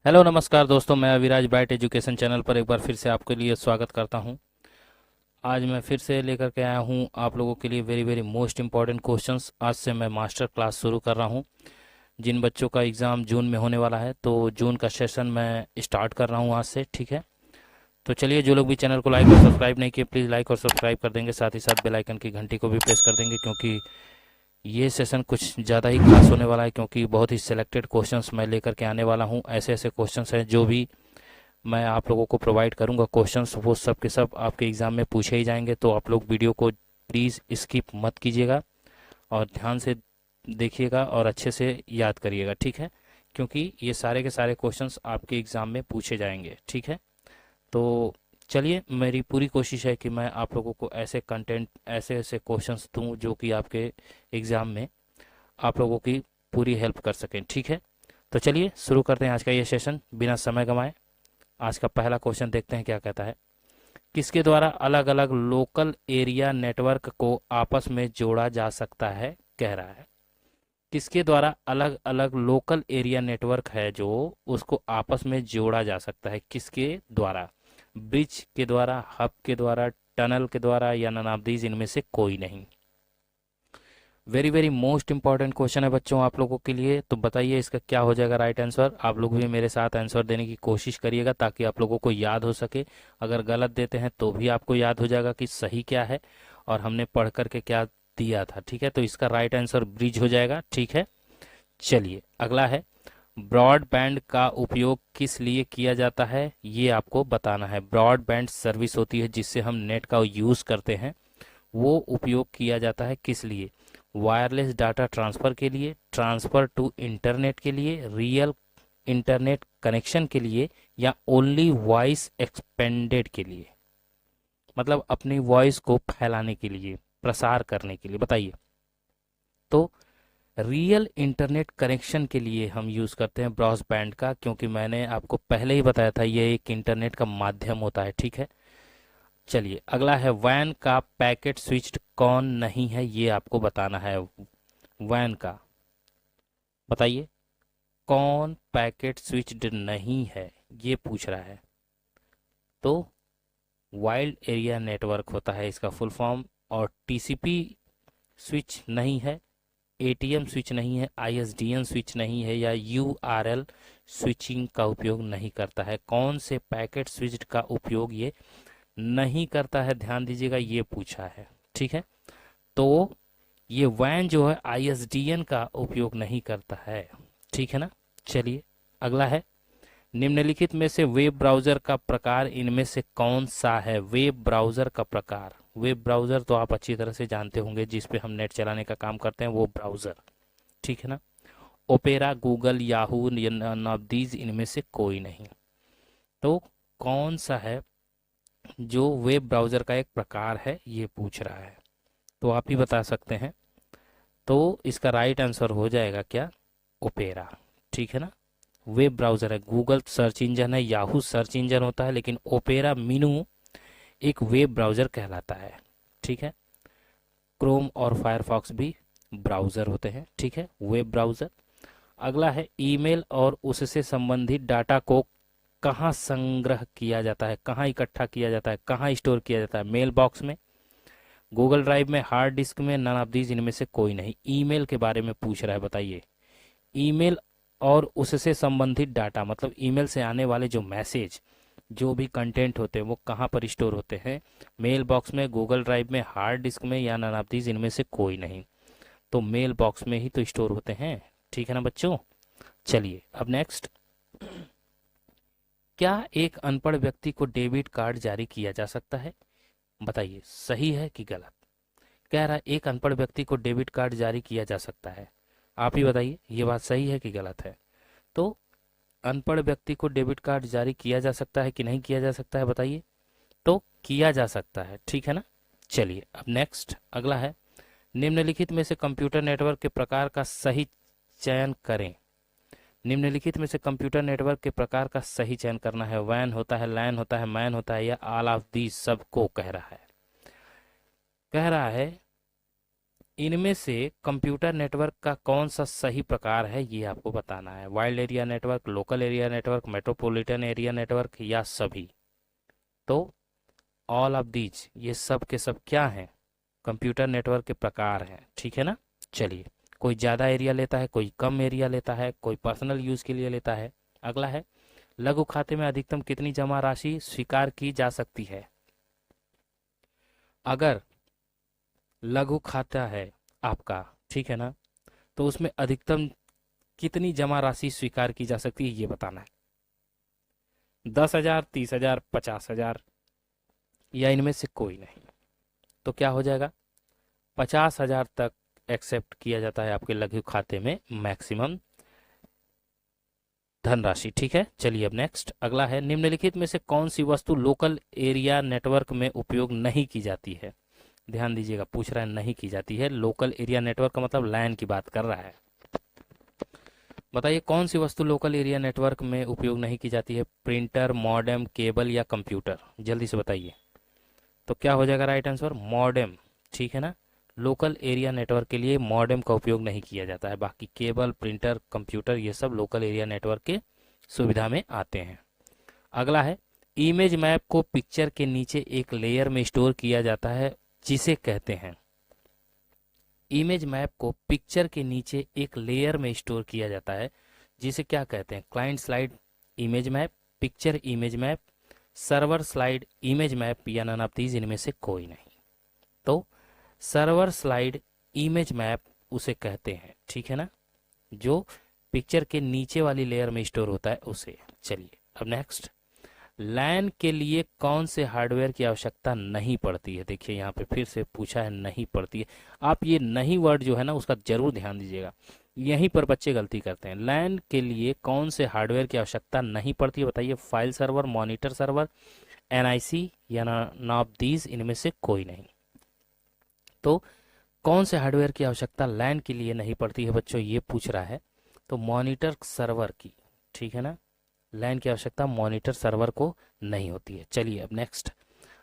Hello नमस्कार दोस्तों, मैं अविराज ब्राइट एजुकेशन चैनल पर एक बार फिर से आपके लिए स्वागत करता हूं। आज मैं फिर से लेकर के आया हूं आप लोगों के लिए very very most important questions. आज से मैं मास्टर क्लास शुरू कर रहा हूं। जिन बच्चों का एग्ज़ाम जून में होने वाला है, तो जून का सेशन मैं स्टार्ट कर रहा हूं आज से, ठीक है। तो चलिए, जो लोग भी चैनल को लाइक और सब्सक्राइब नहीं किए, प्लीज़ लाइक और सब्सक्राइब कर देंगे, साथ ही साथ बेल आइकन की घंटी को भी प्रेस कर देंगे, क्योंकि ये सेशन कुछ ज़्यादा ही खास होने वाला है। क्योंकि बहुत ही सिलेक्टेड क्वेश्चंस मैं लेकर के आने वाला हूँ। ऐसे ऐसे क्वेश्चंस हैं जो भी मैं आप लोगों को प्रोवाइड करूंगा क्वेश्चंस, वो सब के सब आपके एग्ज़ाम में पूछे ही जाएंगे। तो आप लोग वीडियो को प्लीज़ स्किप मत कीजिएगा और ध्यान से देखिएगा और अच्छे से याद करिएगा, ठीक है। क्योंकि ये सारे के सारे क्वेश्चंस आपके एग्ज़ाम में पूछे जाएंगे, ठीक है। तो चलिए, मेरी पूरी कोशिश है कि मैं आप लोगों को ऐसे कंटेंट, ऐसे ऐसे क्वेश्चंस दूं जो कि आपके एग्ज़ाम में आप लोगों की पूरी हेल्प कर सकें, ठीक है। तो चलिए शुरू करते हैं आज का ये सेशन बिना समय गंवाए। आज का पहला क्वेश्चन देखते हैं क्या कहता है। किसके द्वारा अलग अलग लोकल एरिया नेटवर्क को आपस में जोड़ा जा सकता है, कह रहा है। किसके द्वारा अलग अलग लोकल एरिया नेटवर्क है जो उसको आपस में जोड़ा जा सकता है, किसके द्वारा? ब्रिज के द्वारा, हब के द्वारा, टनल के द्वारा, या नन ऑफ दीज इनमें से कोई नहीं। Very very most important question है बच्चों आप लोगों के लिए। तो बताइए इसका क्या हो जाएगा राइट आंसर। आप लोग भी मेरे साथ आंसर देने की कोशिश करिएगा ताकि आप लोगों को याद हो सके। अगर गलत देते हैं तो भी आपको याद हो जाएगा कि सही क्या है और हमने पढ़ करके क्या दिया था, ठीक है। तो इसका राइट आंसर ब्रिज हो जाएगा, ठीक है। चलिए अगला है, ब्रॉडबैंड का उपयोग किस लिए किया जाता है, ये आपको बताना है। ब्रॉडबैंड सर्विस होती है जिससे हम नेट का यूज़ करते हैं, वो उपयोग किया जाता है किस लिए? वायरलेस डाटा ट्रांसफ़र के लिए, ट्रांसफ़र टू इंटरनेट के लिए, रियल इंटरनेट कनेक्शन के लिए, या ओनली वॉइस एक्सपेंडेड के लिए? मतलब अपनी वॉइस को फैलाने के लिए, प्रसार करने के लिए, बताइए। तो रियल इंटरनेट कनेक्शन के लिए हम यूज़ करते हैं ब्रॉडबैंड का, क्योंकि मैंने आपको पहले ही बताया था ये एक इंटरनेट का माध्यम होता है, ठीक है। चलिए अगला है, वैन का पैकेट स्विच्ड कौन नहीं है, ये आपको बताना है। वैन का, बताइए कौन पैकेट स्विच्ड नहीं है, ये पूछ रहा है। तो वाइल्ड एरिया नेटवर्क होता है इसका फुल फॉर्म। और टीसीपी स्विच नहीं है, एटीएम स्विच नहीं है, आईएसडीएन स्विच नहीं है, या यूआरएल स्विचिंग का उपयोग नहीं करता है। कौन से पैकेट स्विच्ड का उपयोग ये नहीं करता है, ध्यान दीजिएगा, ये पूछा है, ठीक है। तो ये वैन जो है आईएसडीएन का उपयोग नहीं करता है, ठीक है ना। चलिए अगला है, निम्नलिखित में से वेब ब्राउजर का प्रकार इनमें से कौन सा है? वेब ब्राउजर का प्रकार, वेब ब्राउजर तो आप अच्छी तरह से जानते होंगे, जिस पे हम नेट चलाने का काम करते हैं, वो ब्राउजर, ठीक है ना। Opera, Google, Yahoo, none of these इनमें से कोई नहीं। तो कौन सा है जो वेब ब्राउजर का एक प्रकार है, ये पूछ रहा है। तो आप ही बता सकते हैं। तो इसका राइट आंसर हो जाएगा क्या? ओपेरा, ठीक है ना। वेब ब्राउजर है, गूगल सर्च इंजन है, याहू सर्च इंजन होता है, लेकिन ओपेरा मीनू एक वेब ब्राउजर कहलाता है, ठीक है। क्रोम और फायरफॉक्स भी ब्राउजर होते हैं, ठीक है, वेब ब्राउजर। अगला है, ईमेल और उससे संबंधित डाटा को कहाँ संग्रह किया जाता है, कहाँ इकट्ठा किया जाता है, कहाँ स्टोर किया जाता है? मेल बॉक्स में, गूगल ड्राइव में, हार्ड डिस्क में, नन ऑफ दीज इनमें से कोई नहीं। ईमेल के बारे में पूछ रहा है, बताइए। ईमेल और उससे संबंधित डाटा, मतलब ईमेल से आने वाले जो मैसेज, जो भी कंटेंट होते हैं, वो कहाँ पर स्टोर होते हैं? मेल बॉक्स में, गूगल ड्राइव में, हार्ड डिस्क में, या नन ऑफ दीज इनमें से कोई नहीं। तो मेल बॉक्स में ही तो स्टोर होते हैं, ठीक है ना बच्चों। चलिए अब नेक्स्ट, क्या एक अनपढ़ व्यक्ति को डेबिट कार्ड जारी किया जा सकता है? बताइए सही है कि गलत। कह रहा है एक अनपढ़ व्यक्ति को डेबिट कार्ड जारी किया जा सकता है। आप ही बताइए ये बात सही है कि गलत है। तो अनपढ़ व्यक्ति को डेबिट कार्ड जारी किया जा सकता है कि नहीं किया जा सकता है, बताइए। तो किया जा सकता है, ठीक है ना। चलिए अब नेक्स्ट अगला है, निम्नलिखित में से कंप्यूटर नेटवर्क के प्रकार का सही चयन करें। निम्नलिखित में से कंप्यूटर नेटवर्क के प्रकार का सही चयन करना है। वैन होता है, लैन होता है, मैन होता है, या ऑल ऑफ दीज सबको कह रहा है। कह रहा है इनमें से कंप्यूटर नेटवर्क का कौन सा सही प्रकार है ये आपको बताना है। Wild area network, local area network, metropolitan area network या सभी। तो ऑल ऑफ दीज, ये सब के सब क्या हैं, कंप्यूटर नेटवर्क के प्रकार हैं, ठीक है ना। चलिए, कोई ज़्यादा एरिया लेता है, कोई कम एरिया लेता है, कोई पर्सनल यूज़ के लिए लेता है। अगला है, लघु खाते में अधिकतम कितनी जमा राशि स्वीकार की जा सकती है। अगर लघु खाता है आपका, ठीक है ना, तो उसमें अधिकतम कितनी जमा राशि स्वीकार की जा सकती है ये बताना है। 10,000, 30,000, 50,000 या इनमें से कोई नहीं। तो क्या हो जाएगा, 50,000 तक एक्सेप्ट किया जाता है आपके लघु खाते में मैक्सिमम धनराशि, ठीक है। चलिए अब नेक्स्ट अगला है, निम्नलिखित में से कौन सी वस्तु लोकल एरिया नेटवर्क में उपयोग नहीं की जाती है। ध्यान दीजिएगा, पूछ रहा है नहीं की जाती है। लोकल एरिया नेटवर्क का मतलब लैन की बात कर रहा है। बताइए कौन सी वस्तु लोकल एरिया नेटवर्क में उपयोग नहीं की जाती है। प्रिंटर, मॉडेम, केबल या कंप्यूटर, जल्दी से बताइए। तो क्या हो जाएगा राइट आंसर, मॉडेम, ठीक है ना। लोकल एरिया नेटवर्क के लिए मॉडेम का उपयोग नहीं किया जाता है। बाकी केबल, प्रिंटर, कंप्यूटर ये सब लोकल एरिया नेटवर्क के सुविधा में आते हैं। अगला है, इमेज मैप को पिक्चर के नीचे एक लेयर में स्टोर किया जाता है जिसे कहते हैं। इमेज मैप को पिक्चर के नीचे एक लेयर में स्टोर किया जाता है जिसे क्या कहते हैं। Client slide image map, picture image map, server slide image map या नन ऑफ दीज इनमें से कोई नहीं। तो सर्वर स्लाइड इमेज मैप उसे कहते हैं, ठीक है ना, जो पिक्चर के नीचे वाली लेयर में स्टोर होता है उसे। चलिए अब नेक्स्ट, लैन के लिए कौन से हार्डवेयर की आवश्यकता नहीं पड़ती है। देखिए यहाँ पे फिर से पूछा है नहीं पड़ती है। आप ये नहीं वर्ड जो है ना उसका जरूर ध्यान दीजिएगा, यहीं पर बच्चे गलती करते हैं। लैन के लिए कौन से हार्डवेयर की आवश्यकता नहीं पड़ती है बताइए। File server, monitor server, NIC या नॉन ऑफ दीज इनमें से कोई नहीं। तो कौन से हार्डवेयर की आवश्यकता लैन के लिए नहीं पड़ती है बच्चों, ये पूछ रहा है। तो मॉनिटर सर्वर की, ठीक है ना, लैन की आवश्यकता मॉनिटर सर्वर को नहीं होती है। चलिए अब नेक्स्ट,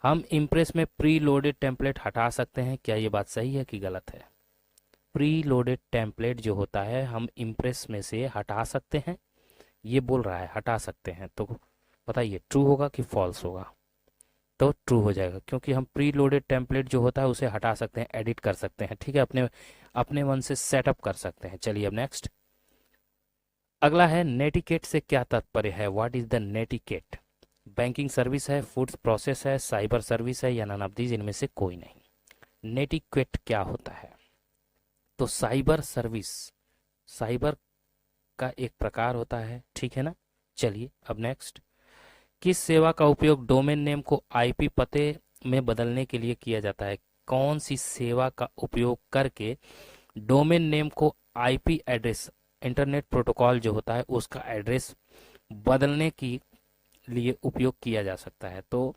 हम इम्प्रेस में प्री लोडेड टेम्पलेट हटा सकते हैं, क्या ये बात सही है कि गलत है। प्री लोडेड टेम्पलेट जो होता है हम इम्प्रेस में से हटा सकते हैं, ये बोल रहा है हटा सकते हैं। तो बताइए ट्रू होगा कि फॉल्स होगा। तो ट्रू हो जाएगा, क्योंकि हम प्री लोडेड टेम्पलेट जो होता है उसे हटा सकते हैं, एडिट कर सकते हैं, ठीक है, अपने अपने मन से सेटअप कर सकते हैं। चलिए अब नेक्स्ट अगला है, नेटिकेट से क्या तात्पर्य है। What is the netiquette. Banking service है, फूड प्रोसेस है, साइबर सर्विस है या नन ऑफ दीज इनमें से कोई नहीं। नेटिकेट क्या होता है, तो साइबर सर्विस, साइबर का एक प्रकार होता है, ठीक है ना। चलिए अब नेक्स्ट, किस सेवा का उपयोग डोमेन नेम को आईपी पते में बदलने के लिए किया जाता है। कौन सी सेवा का उपयोग करके डोमेन नेम को आईपी एड्रेस, इंटरनेट प्रोटोकॉल जो होता है उसका एड्रेस बदलने के लिए उपयोग किया जा सकता है। तो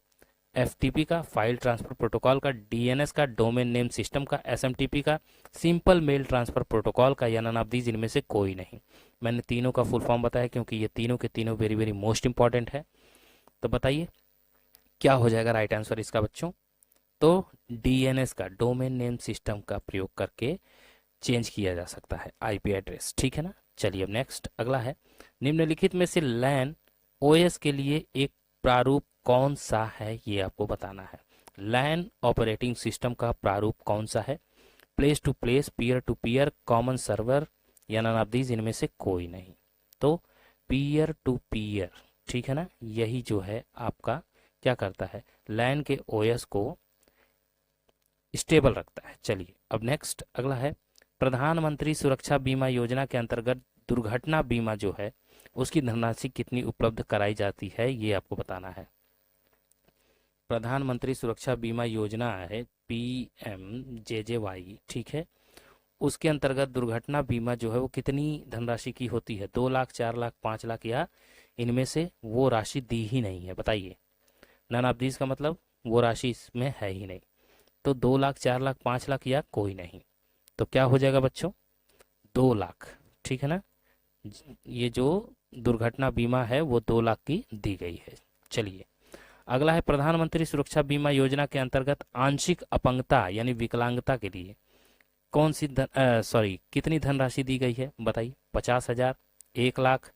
एफटीपी का, फाइल ट्रांसफर प्रोटोकॉल का, डीएनएस का, डोमेन नेम सिस्टम का, एसएमटीपी का, सिंपल मेल ट्रांसफर प्रोटोकॉल का या नन ऑफ दीज इनमें से कोई नहीं। मैंने तीनों का फुल फॉर्म बताया क्योंकि ये तीनों के तीनों वेरी वेरी मोस्ट इंपॉर्टेंट है। तो बताइए क्या हो जाएगा राइट आंसर इसका बच्चों। तो डीएनएस का, डोमेन नेम सिस्टम का प्रयोग करके चेंज किया जा सकता है आईपी एड्रेस, ठीक है ना। चलिए अब नेक्स्ट अगला है, निम्नलिखित में से लैन ओएस के लिए एक प्रारूप कौन सा है ये आपको बताना है। लैन ऑपरेटिंग सिस्टम का प्रारूप कौन सा है। Place to place, peer to peer, common server या नन ऑफ दीज इनमें से कोई नहीं। तो पीयर टू पीयर, ठीक है ना, यही जो है आपका क्या करता है, लैन के ओएस को स्टेबल रखता है। चलिए अब नेक्स्ट अगला है, प्रधानमंत्री सुरक्षा बीमा योजना के अंतर्गत दुर्घटना बीमा जो है उसकी धनराशि कितनी उपलब्ध कराई जाती है ये आपको बताना है। प्रधानमंत्री सुरक्षा बीमा योजना है PMJJY, ठीक है, उसके अंतर्गत दुर्घटना बीमा जो है वो कितनी धनराशि की होती है। 2 लाख, 4 लाख, 5 लाख या इनमें से वो राशि दी ही नहीं है। बताइए, नन ऑफ दीज का मतलब वो राशि इसमें है ही नहीं। तो 2 लाख, 4 लाख, 5 लाख या कोई नहीं। तो क्या हो जाएगा बच्चों, 2 लाख, ठीक है ना। ये जो दुर्घटना बीमा है वो 2 लाख की दी गई है। चलिए अगला है, प्रधानमंत्री सुरक्षा बीमा योजना के अंतर्गत आंशिक अपंगता यानी विकलांगता के लिए कौन सी कितनी धनराशि दी गई है बताइए? 50,000, 1 लाख,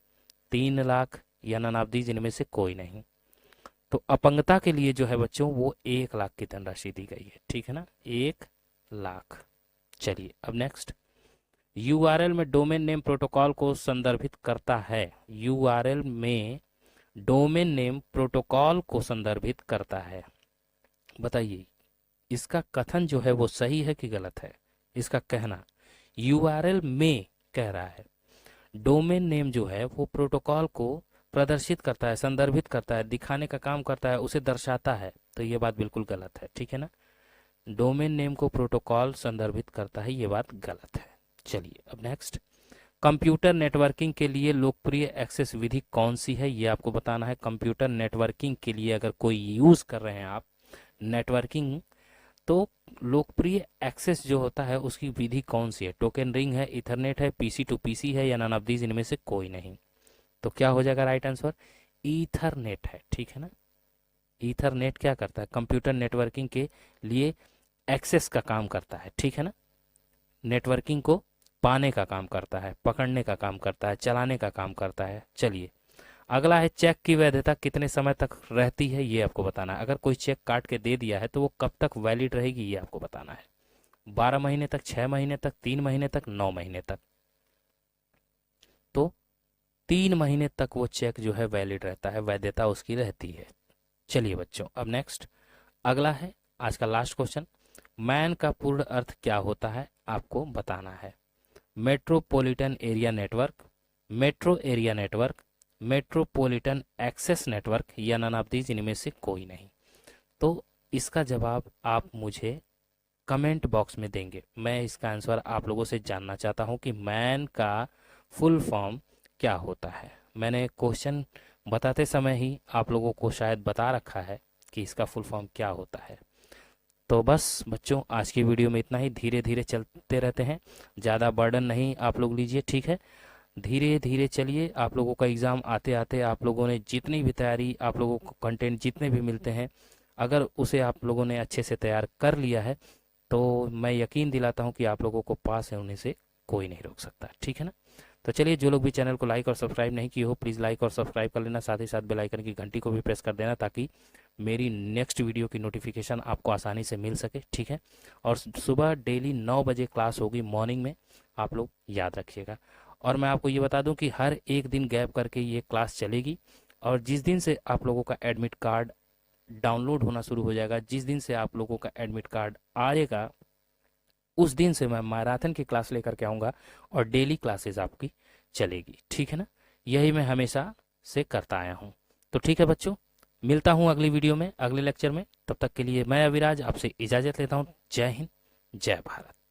3 लाख या नानावधि जिनमें से कोई नहीं। तो अपंगता के लिए जो है बच्चों वो 1 लाख की धनराशि दी गई है, ठीक है ना, 1 लाख। चलिए अब नेक्स्ट, यूआरएल में डोमेन नेम प्रोटोकॉल को संदर्भित करता है। यूआरएल में डोमेन नेम प्रोटोकॉल को संदर्भित करता है। बताइए इसका कथन जो है वो सही है कि गलत है? इसका कहना यूआरएल में कह रहा है, डोमेन नेम जो है वो प्रोटोकॉल को प्रदर्शित करता है, संदर्भित करता है, दिखाने का काम करता है, उसे दर्शाता है। तो ये बात बिल्कुल गलत है, ठीक है ना। डोमेन नेम को प्रोटोकॉल संदर्भित करता है, ये बात गलत है। चलिए अब नेक्स्ट, कंप्यूटर नेटवर्किंग के लिए लोकप्रिय एक्सेस विधि कौन सी है, ये आपको बताना है। कंप्यूटर नेटवर्किंग के लिए अगर कोई यूज कर रहे हैं आप नेटवर्किंग, तो लोकप्रिय एक्सेस जो होता है उसकी विधि कौन सी है? टोकन रिंग है, इथरनेट है, पीसी टू पीसी है या नन ऑफ दीज इनमें से कोई नहीं। तो क्या हो जाएगा राइट आंसर? ईथरनेट है, ठीक है ना। ईथरनेट क्या करता है? कंप्यूटर नेटवर्किंग के लिए एक्सेस का काम करता है, ठीक है ना। नेटवर्किंग को पाने का काम करता है, पकड़ने का काम करता है, चलाने का काम करता है। चलिए अगला है, चेक की वैधता कितने समय तक रहती है, ये आपको बताना है। अगर कोई चेक काट के दे दिया है तो वो कब तक वैलिड रहेगी, ये आपको बताना है। 12 महीने तक, 6 महीने तक, 3 महीने तक, 9 महीने तक। तो 3 महीने तक वो चेक जो है वैलिड रहता है, वैधता उसकी रहती है। चलिए बच्चों अब नेक्स्ट, अगला है आज का लास्ट क्वेश्चन, मैन का पूर्ण अर्थ क्या होता है, आपको बताना है। Metropolitan area network, metro area network, metropolitan access network या नन ऑफ दीज इनमें से कोई नहीं। तो इसका जवाब आप मुझे कमेंट बॉक्स में देंगे। मैं इसका आंसर आप लोगों से जानना चाहता हूं कि मैन का फुल फॉर्म क्या होता है। मैंने क्वेश्चन बताते समय ही आप लोगों को शायद बता रखा है कि इसका फुल फॉर्म क्या होता है। तो बस बच्चों आज की वीडियो में इतना ही, धीरे धीरे चलते रहते हैं, ज़्यादा बर्डन नहीं आप लोग लीजिए, ठीक है। धीरे धीरे चलिए, आप लोगों का एग्ज़ाम आते आते आप लोगों ने जितनी भी तैयारी, आप लोगों को कंटेंट जितने भी मिलते हैं, अगर उसे आप लोगों ने अच्छे से तैयार कर लिया है तो मैं यकीन दिलाता हूं कि आप लोगों को पास होने से कोई नहीं रोक सकता, ठीक है ना। तो चलिए, जो लोग भी चैनल को लाइक और सब्सक्राइब नहीं किए हो प्लीज़ लाइक और सब्सक्राइब कर लेना, साथ ही साथ बेल आइकन की घंटी को भी प्रेस कर देना ताकि मेरी नेक्स्ट वीडियो की नोटिफिकेशन आपको आसानी से मिल सके, ठीक है। और सुबह डेली 9 बजे क्लास होगी मॉर्निंग में, आप लोग याद रखिएगा। और मैं आपको ये बता दूं कि हर एक दिन गैप करके ये क्लास चलेगी, और जिस दिन से आप लोगों का एडमिट कार्ड डाउनलोड होना शुरू हो जाएगा, जिस दिन से आप लोगों का एडमिट कार्ड आएगा, उस दिन से मैं मैराथन की क्लास लेकर के आऊँगा और डेली क्लासेस आपकी चलेगी, ठीक है ना। यही मैं हमेशा से करता आया हूँ। तो ठीक है बच्चों, मिलता हूँ अगली वीडियो में, अगले लेक्चर में। तब तक के लिए मैं अविराज आपसे इजाज़त लेता हूँ। जय हिंद, जय भारत।